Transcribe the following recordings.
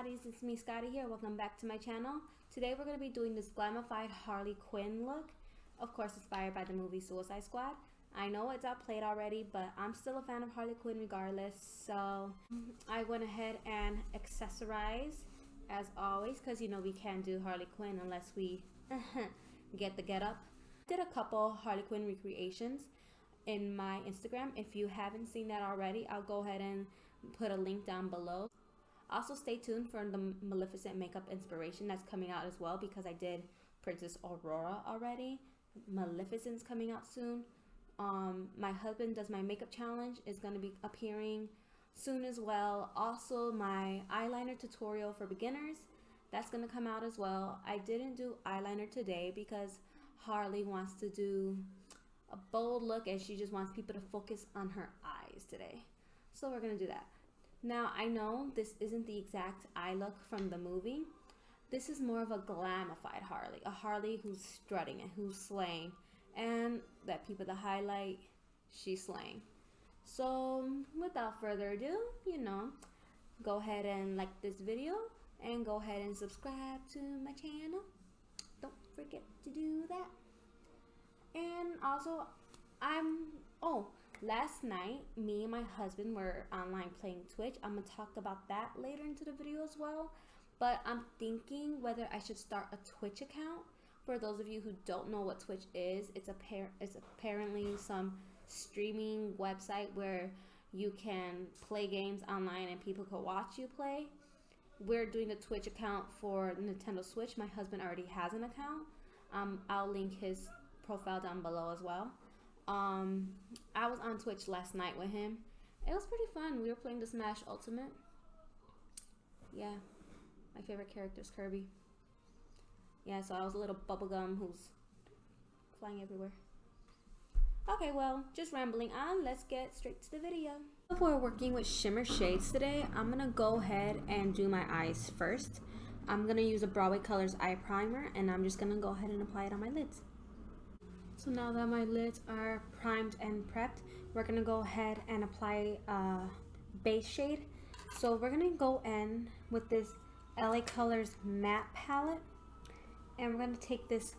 Scotties, it's me Scotty here. Welcome back to my channel. Today we're going to be doing this glamified Harley Quinn look. Of course inspired by the movie Suicide Squad. I know it's outplayed already, but I'm still a fan of Harley Quinn regardless. So I went ahead and accessorized as always, because you know we can't do Harley Quinn unless we get the get up. Did a couple Harley Quinn recreations in my Instagram. If you haven't seen that already, I'll go ahead and put a link down below. Also stay tuned for the Maleficent makeup inspiration that's coming out as well, because I did Princess Aurora already. Maleficent's coming out soon. My husband does my makeup challenge is going to be appearing soon as well. Also my eyeliner tutorial for beginners, that's going to come out as well. I didn't do eyeliner today because Harley wants to do a bold look and she just wants people to focus on her eyes today. So we're going to do that. Now, I know this isn't the exact eye look from the movie. This is more of a glamified Harley. A Harley who's strutting and who's slaying. And that people to highlight, she's slaying. So, without further ado, go ahead and like this video. And go ahead and subscribe to my channel. Don't forget to do that. And also, last night, me and my husband were online playing Twitch. I'm going to talk about that later into the video as well. But I'm thinking whether I should start a Twitch account. For those of you who don't know what Twitch is, it's apparently some streaming website where you can play games online and people can watch you play. We're doing a Twitch account for Nintendo Switch. My husband already has an account. I'll link his profile down below as well. I was on Twitch last night with him. It was pretty fun. We were playing the Smash Ultimate. Yeah, my favorite character is Kirby. Yeah, so I was a little bubblegum who's flying everywhere. Okay, well, just rambling on. Let's get straight to the video. Before working with shimmer shades today, I'm gonna go ahead and do my eyes first. I'm gonna use a Broadway Colors eye primer, and I'm just gonna go ahead and apply it on my lids. So now that my lids are primed and prepped, we're gonna go ahead and apply a base shade. So we're gonna go in with this LA Colors matte palette, and we're gonna take this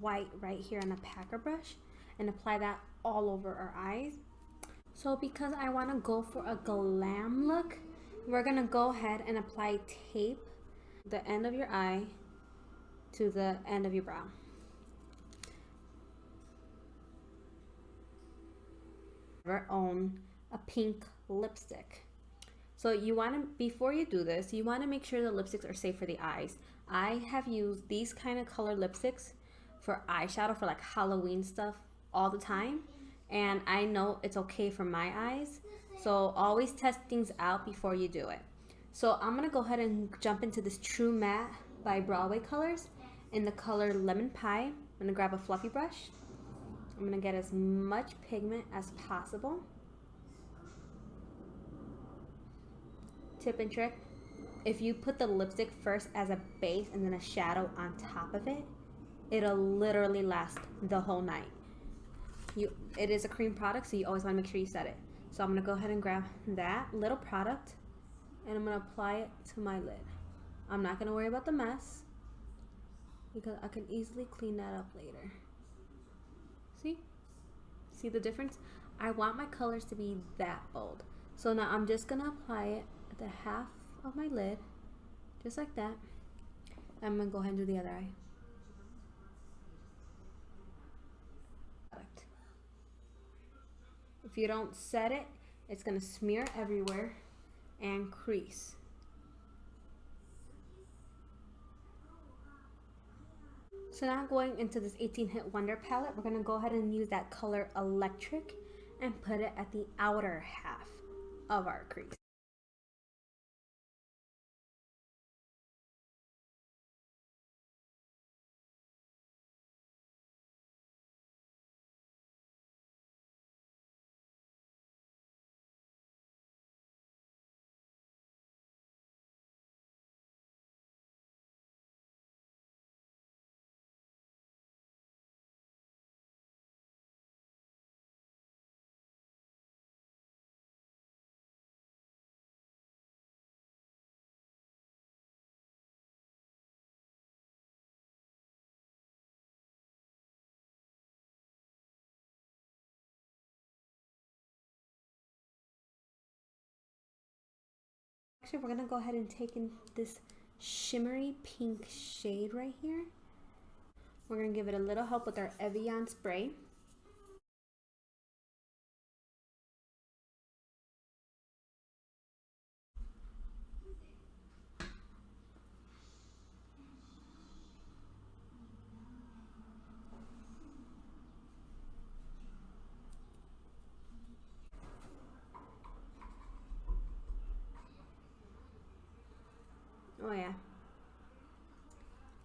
white right here on a packer brush and apply that all over our eyes. So because I wanna go for a glam look, we're gonna go ahead and apply tape the end of your eye to the end of your brow. Own a pink lipstick. So you want to, before you do this, you want to make sure the lipsticks are safe for the eyes. I have used these kind of color lipsticks for eyeshadow for like Halloween stuff all the time, and I know it's okay for my eyes. So always test things out before you do it. So I'm gonna go ahead and jump into this True Matte by Broadway Colors in the color Lemon Pie. I'm gonna grab a fluffy brush. I'm going to get as much pigment as possible. Tip and trick, if you put the lipstick first as a base and then a shadow on top of it, it'll literally last the whole night. It is a cream product, so you always want to make sure you set it. So I'm going to go ahead and grab that little product and I'm going to apply it to my lid. I'm not going to worry about the mess because I can easily clean that up later. See the difference? I want my colors to be that bold. So now I'm just gonna apply it at the half of my lid, just like that. I'm gonna go ahead and do the other eye. If you don't set it, it's gonna smear everywhere and crease. So now going into this 18 Hit Wonder palette, we're going to go ahead and use that color Electric and put it at the outer half of our crease. perfection, we're going to go ahead and take in this shimmery pink shade right here. We're going to give it a little help with our Evian spray. Oh yeah,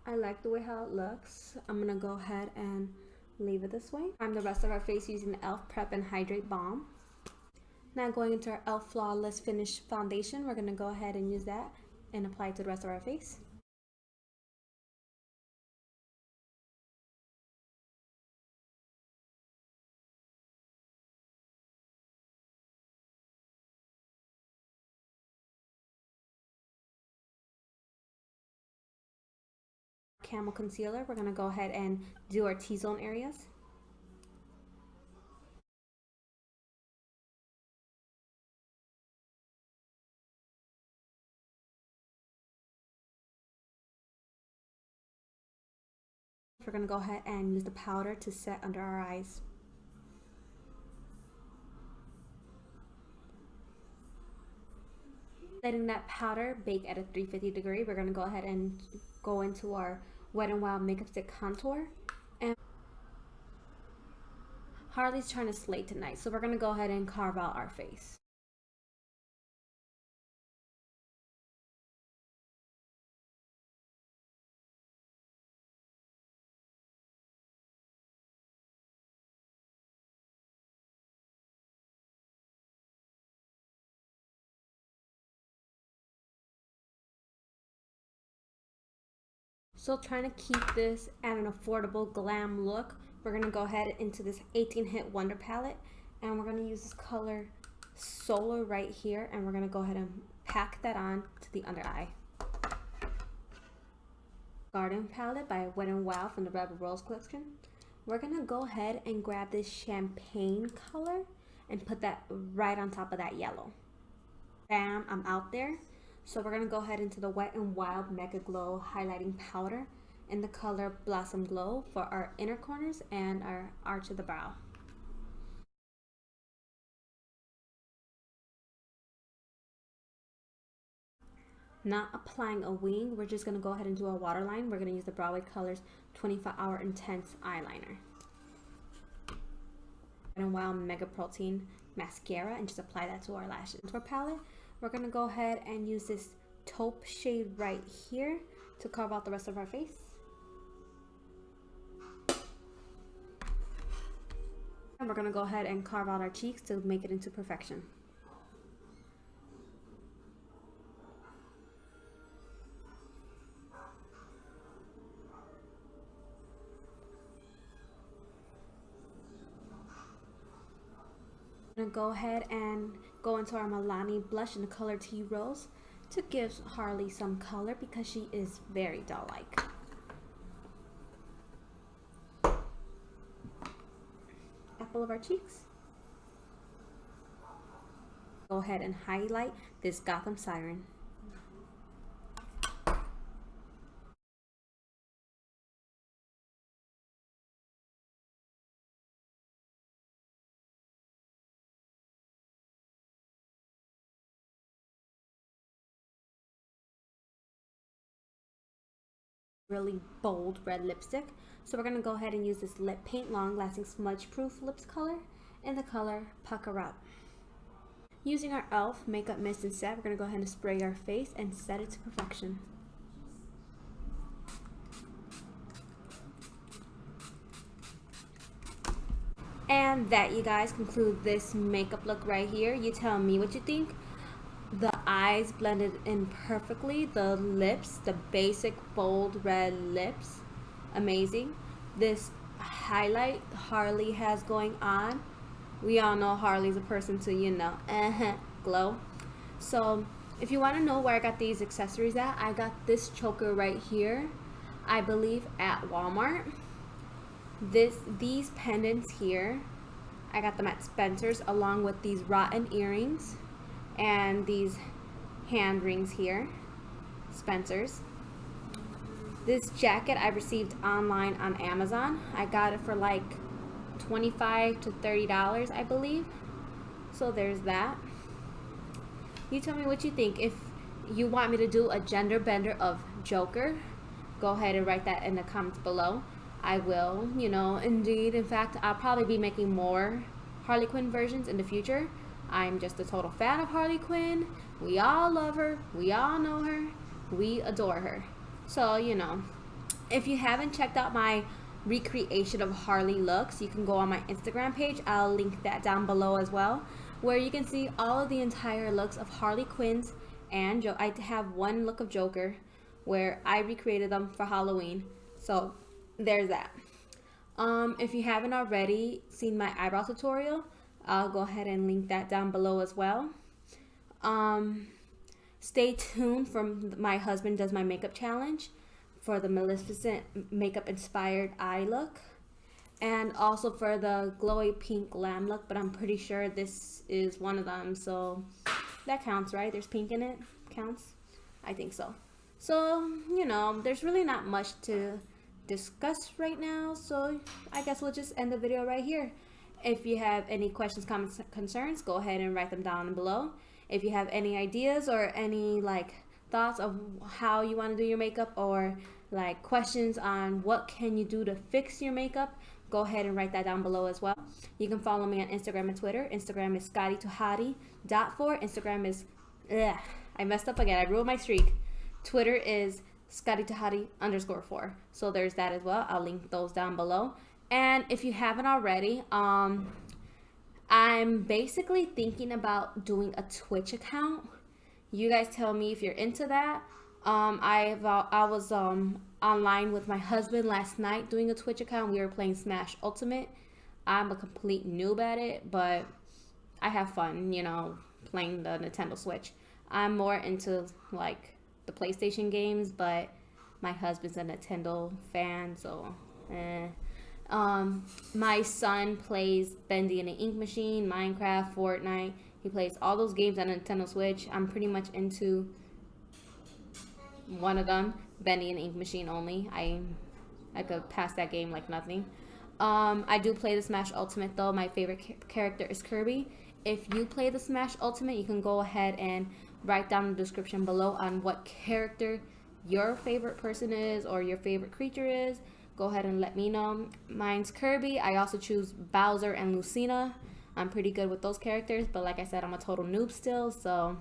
I like the way how it looks. I'm gonna go ahead and leave it this way. Prime the rest of our face using the e.l.f. Prep and Hydrate Balm. Now going into our e.l.f. Flawless Finish Foundation, we're gonna go ahead and use that and apply it to the rest of our face. Camo Concealer, we're gonna go ahead and do our T-zone areas. We're going to go ahead and use the powder to set under our eyes. Letting that powder bake at a 350 degree, we're going to go ahead and go into our Wet n Wild Makeup Stick Contour. And Harley's trying to slay tonight, so we're going to go ahead and carve out our face. So trying to keep this at an affordable glam look, we're going to go ahead into this 18 Hit Wonder palette, and we're going to use this color Solar right here, and we're going to go ahead and pack that on to the under eye. Garden palette by Wet n Wild from the Rebel Rose collection. We're going to go ahead and grab this champagne color and put that right on top of that yellow. Bam, I'm out there. So we're going to go ahead into the Wet n Wild Mega Glow highlighting powder in the color Blossom Glow for our inner corners and our arch of the brow. Not applying a wing, we're just going to go ahead and do a waterline. We're going to use the Broadway Colors 24-Hour Intense Eyeliner. Wet n Wild Mega Protein Mascara, and just apply that to our lashes. For palette, we're going to go ahead and use this taupe shade right here to carve out the rest of our face. And we're going to go ahead and carve out our cheeks to make it into perfection. I'm going to go ahead and go into our Milani blush in the color Tea Rose to give Harley some color because she is very doll-like. Apple of our cheeks. Go ahead and highlight this Gotham Siren. Really bold red lipstick, so we're going to go ahead and use this lip paint long lasting smudge proof lips color in the color Pucker Up. Using our e.l.f. makeup mist and set, we're going to go ahead and spray our face and set it to perfection. And that, you guys, conclude this makeup look right here. You tell me what you think. The eyes blended in perfectly. The lips, the basic bold red lips, amazing. This highlight Harley has going on. We all know Harley's a person to, you know, glow. So if you want to know where I got these accessories at, I got this choker right here, I believe at Walmart. These pendants here, I got them at Spencer's, along with these rotten earrings and these hand rings here, Spencer's. This jacket I received online on Amazon. I got it for like $25 to $30, I believe. So there's that. You tell me what you think. If you want me to do a gender bender of Joker, go ahead and write that in the comments below. I will, you know, indeed. In fact, I'll probably be making more Harley Quinn versions in the future. I'm just a total fan of Harley Quinn. We all love her. We all know her. We adore her. So, you know, if you haven't checked out my recreation of Harley looks, you can go on my Instagram page. I'll link that down below as well, where you can see all of the entire looks of Harley Quinn's and I have one look of Joker where I recreated them for Halloween. So there's that. If you haven't already seen my eyebrow tutorial, I'll go ahead and link that down below as well. Stay tuned for my husband does my makeup challenge for the Maleficent makeup inspired eye look, and also for the glowy pink Glam look, but I'm pretty sure this is one of them, so that counts, right? There's pink in it. Counts? I think so. So, you know, there's really not much to discuss right now, so I guess we'll just end the video right here. If you have any questions, comments, concerns, go ahead and write them down below. If you have any ideas or any like thoughts of how you want to do your makeup, or like questions on what can you do to fix your makeup, go ahead and write that down below as well. You can follow me on Instagram and Twitter. Instagram is scotty2hottie.4. Instagram is I messed up again. I ruined my streak. Twitter is scotty2hottie_4. So there's that as well. I'll link those down below. And if you haven't already, I'm basically thinking about doing a Twitch account. You guys tell me if you're into that. I was online with my husband last night doing a Twitch account. We were playing Smash Ultimate. I'm a complete noob at it, but I have fun, you know, playing the Nintendo Switch. I'm more into like the PlayStation games, but my husband's a Nintendo fan, so my son plays Bendy and the Ink Machine, Minecraft, Fortnite. He plays all those games on Nintendo Switch. I'm pretty much into one of them, Bendy and the Ink Machine only. I could pass that game like nothing. I do play the Smash Ultimate though. My favorite character is Kirby. If you play the Smash Ultimate, you can go ahead and write down in the description below on what character your favorite person is or your favorite creature is. Go ahead and let me know. Mine's Kirby. I also choose Bowser and Lucina. I'm pretty good with those characters, but like I said, I'm a total noob still, so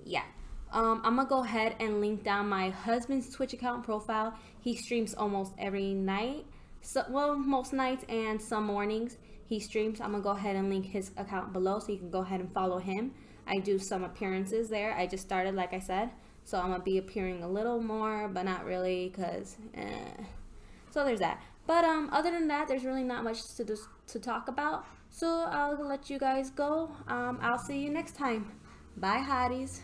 yeah. I'm gonna go ahead and link down my husband's Twitch account profile. He streams almost every night, so well, most nights and some mornings he streams. I'm gonna go ahead and link his account below so you can go ahead and follow him. I do some appearances there. I just started, like I said, so I'm gonna be appearing a little more, but not really, because so there's that. But other than that, there's really not much to talk about, so I'll let you guys go. I'll see you next time. Bye, hotties.